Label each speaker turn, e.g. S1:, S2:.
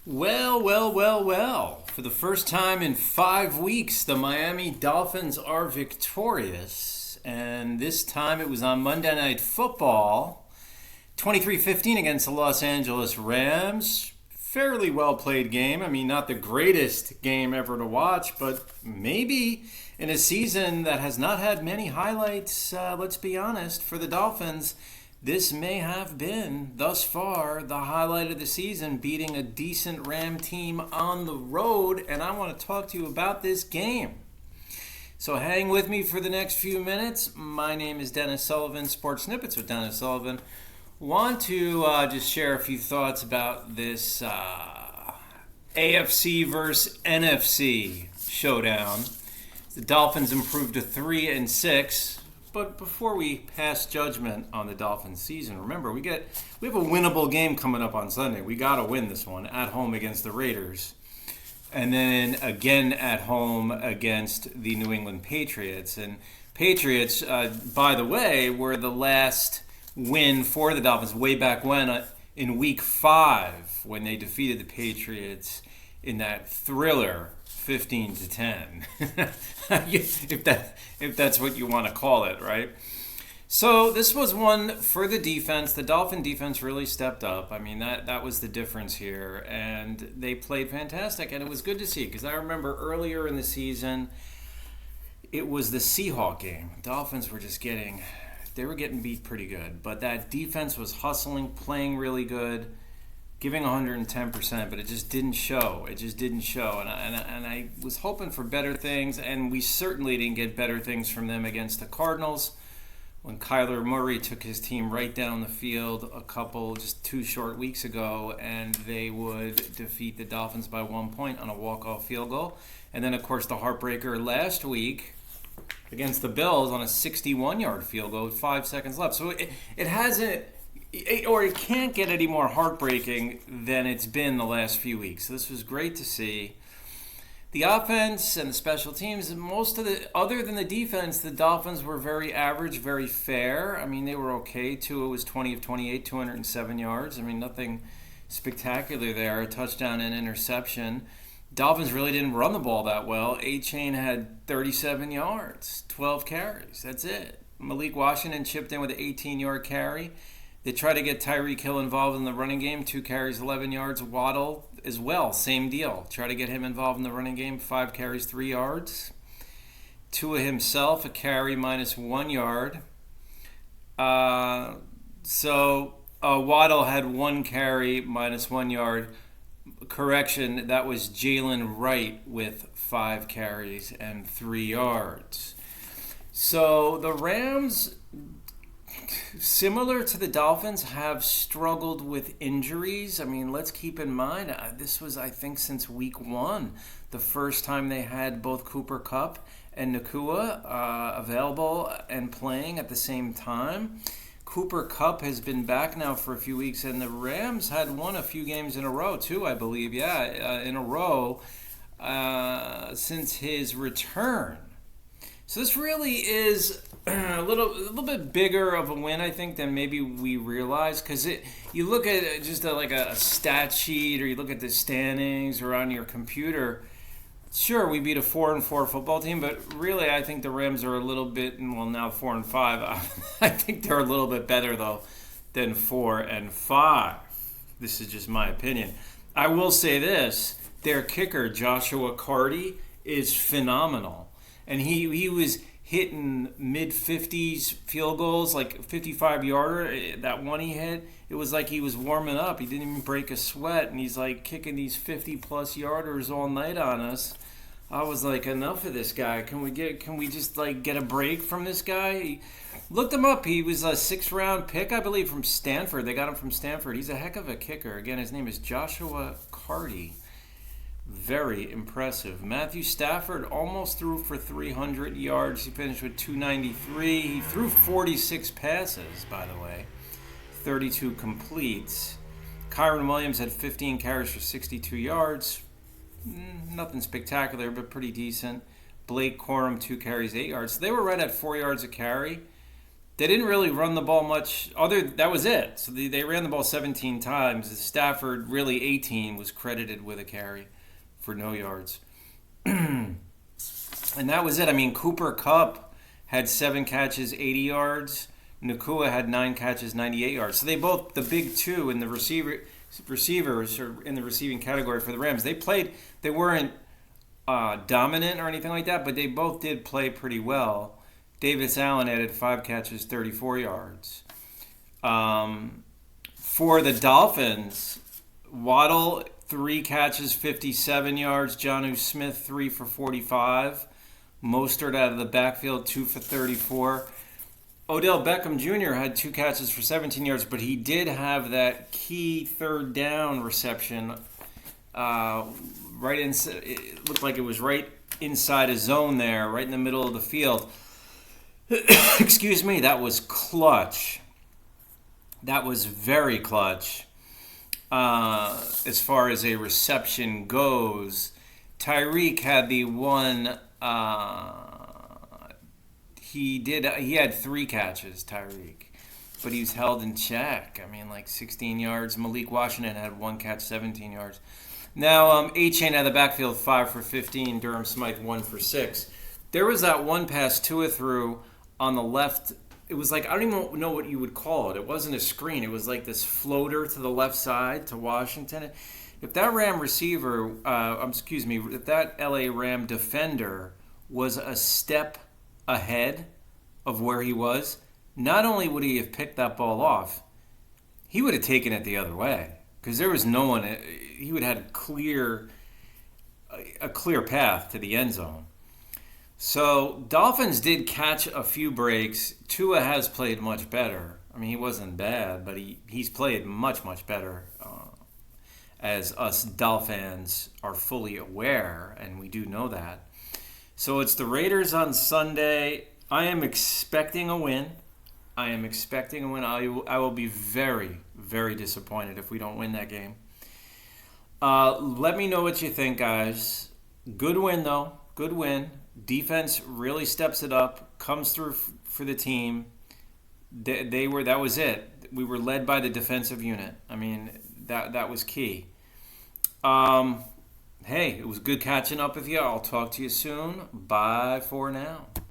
S1: Well. For the first time in 5 weeks, the Miami Dolphins are victorious. And this time it was on Monday Night Football. 23-15 against the Los Angeles Rams. Fairly well played game. I mean, not the greatest game ever to watch, but maybe in a season that has not had many highlights, let's be honest, for the Dolphins, this may have been, thus far, the highlight of the season, beating a decent Ram team on the road, and I want to talk to you about this game. So hang with me for the next few minutes. My name is Dennis Sullivan, Sports Snippets with Dennis Sullivan. Want to just share a few thoughts about this AFC versus NFC showdown. The Dolphins improved to 3-6. But before we pass judgment on the Dolphins season, remember we have a winnable game coming up on Sunday. We got to win this one at home against the Raiders, and then again at home against the New England Patriots. And Patriots, by the way, were the last win for the Dolphins way back when in Week 5 when they defeated the Patriots in that thriller. 15-10, if that's what you want to call it, right? So this was one for the defense. The Dolphin defense really stepped up. I mean, that was the difference here, and they played fantastic, and it was good to see because I remember earlier in the season, it was the Seahawks game. Dolphins were just getting beat pretty good, but that defense was hustling, playing really good, giving 110%, but it just didn't show. And I was hoping for better things, and we certainly didn't get better things from them against the Cardinals when Kyler Murray took his team right down the field just 2 short weeks ago, and they would defeat the Dolphins by 1 point on a walk-off field goal. And then, of course, the heartbreaker last week against the Bills on a 61-yard field goal with 5 seconds left. So it hasn't... It can't get any more heartbreaking than it's been the last few weeks. So this was great to see. The offense and the special teams, other than the defense, the Dolphins were very average, very fair. I mean, they were okay. Tua was 20 of 28, 207 yards. I mean, nothing spectacular there. A touchdown and interception. Dolphins really didn't run the ball that well. Achane had 37 yards, 12 carries. That's it. Malik Washington chipped in with an 18-yard carry. They try to get Tyreek involved in the running game, 2 carries, 11 yards. Waddle as well, same deal. Try to get him involved in the running game, 5 carries, 3 yards. Tua himself, a carry minus 1 yard. Waddle had 1 carry minus 1 yard. Correction, that was Jalen Wright with 5 carries and 3 yards. So the Rams, similar to the Dolphins, have struggled with injuries. I mean, let's keep in mind, this was, I think, since week 1, the first time they had both Cooper Kupp and Nakua available and playing at the same time. Cooper Kupp has been back now for a few weeks, and the Rams had won a few games in a row, too, I believe. In a row since his return. So this really is a little bit bigger of a win, I think, than maybe we realize. Because you look at it just like a stat sheet, or you look at the standings or on your computer. Sure, we beat a 4-4 football team, but really I think the Rams are a little bit, well, now 4-5. I think they're a little bit better, though, than 4-5. This is just my opinion. I will say this. Their kicker, Joshua Carty, is phenomenal. And he was hitting mid-50s field goals, like 55-yarder. That one he hit, it was like he was warming up. He didn't even break a sweat, and he's like kicking these 50-plus yarders all night on us. I was like, enough of this guy. Can we just get a break from this guy? Looked him up. He was a 6th-round pick, I believe, from Stanford. They got him from Stanford. He's a heck of a kicker. Again, his name is Joshua Carty. Very impressive. Matthew Stafford almost threw for 300 yards. He finished with 293. He threw 46 passes, by the way. 32 completes. Kyron Williams had 15 carries for 62 yards. Nothing spectacular, but pretty decent. Blake Corum, 2 carries, 8 yards. So they were right at 4 yards a carry. They didn't really run the ball much. That was it. So they ran the ball 17 times. Stafford, really 18, was credited with a carry for no yards. And that was it. I mean, Cooper Kupp had 7 catches, 80 yards. Nakua had 9 catches, 98 yards. So they both, the big two in the receivers or in the receiving category for the Rams, they weren't dominant or anything like that, but they both did play pretty well. Davis Allen added 5 catches, 34 yards. For the Dolphins, Waddle, 3 catches, 57 yards. Jonnu Smith, 3 for 45. Mostert out of the backfield, 2 for 34. Odell Beckham Jr. had 2 catches for 17 yards, but he did have that key third down reception. It looked like it was right inside a zone there, right in the middle of the field. Excuse me, that was clutch. That was very clutch. As far as a reception goes, Tyreek had the one. He had 3 catches, Tyreek, but he was held in check. I mean, like 16 yards. Malik Washington had 1 catch, 17 yards. Now, Achane out of the backfield, 5 for 15. Durham Smythe, 1 for 6. There was that one pass Tua threw on the left. It was like, I don't even know what you would call it. It wasn't a screen. It was like this floater to the left side to Washington. If that if that LA Ram defender was a step ahead of where he was, not only would he have picked that ball off, he would have taken it the other way because there was no one. He would have had a clear path to the end zone. So Dolphins did catch a few breaks. Tua has played much better. I mean, he wasn't bad, but he's played much, much better, as us Dolphins are fully aware, and we do know that. So it's the Raiders on Sunday. I am expecting a win. I will be very, very disappointed if we don't win that game. Let me know what you think, guys. Good win, though. Good win. Defense really steps it up, comes through for the team. That was it. We were led by the defensive unit. I mean, that was key. Hey, it was good catching up with you. I'll talk to you soon. Bye for now.